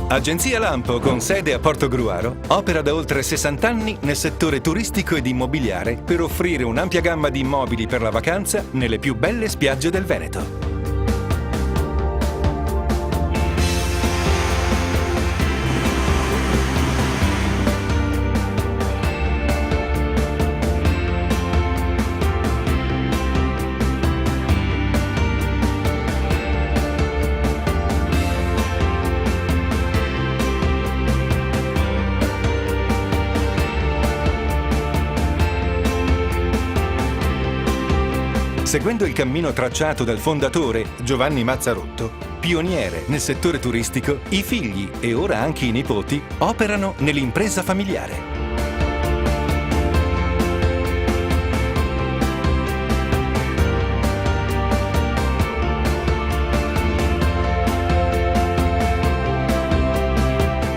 Agenzia Lampo, con sede a Portogruaro, opera da oltre 60 anni nel settore turistico ed immobiliare per offrire un'ampia gamma di immobili per la vacanza nelle più belle spiagge del Veneto. Seguendo il cammino tracciato dal fondatore Giovanni Mazzarotto, pioniere nel settore turistico, i figli e ora anche i nipoti operano nell'impresa familiare.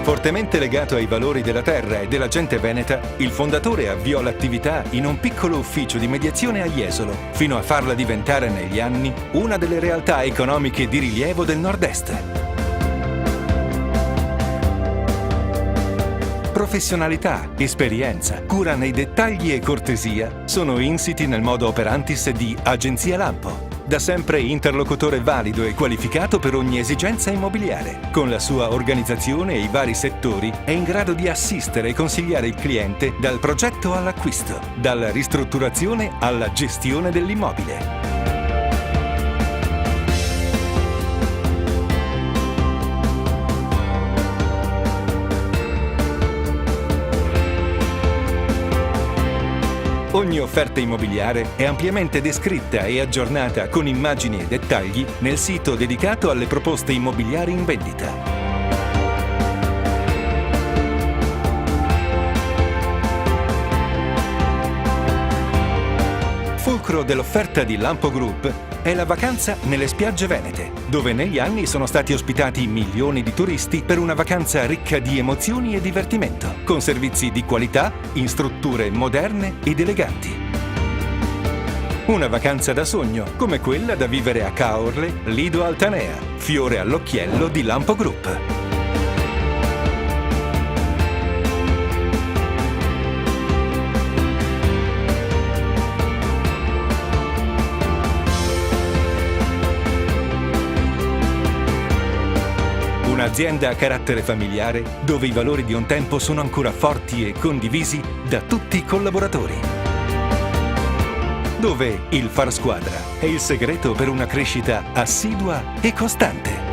Fortemente legato ai valori della terra e della gente veneta, il fondatore avviò l'attività in un piccolo ufficio di mediazione a Jesolo, fino a farla diventare negli anni una delle realtà economiche di rilievo del Nord-Est. Professionalità, esperienza, cura nei dettagli e cortesia sono insiti nel modo operantis di Agenzia Lampo. Da sempre interlocutore valido e qualificato per ogni esigenza immobiliare. Con la sua organizzazione e i vari settori è in grado di assistere e consigliare il cliente dal progetto all'acquisto, dalla ristrutturazione alla gestione dell'immobile. Ogni offerta immobiliare è ampiamente descritta e aggiornata con immagini e dettagli nel sito dedicato alle proposte immobiliari in vendita. Fulcro dell'offerta di Lampo Group è la vacanza nelle spiagge venete, dove negli anni sono stati ospitati milioni di turisti per una vacanza ricca di emozioni e divertimento, con servizi di qualità in strutture moderne ed eleganti. Una vacanza da sogno, come quella da vivere a Caorle, Lido Altanea, fiore all'occhiello di Lampo Group. Un'azienda a carattere familiare dove i valori di un tempo sono ancora forti e condivisi da tutti i collaboratori. Dove il far squadra è il segreto per una crescita assidua e costante.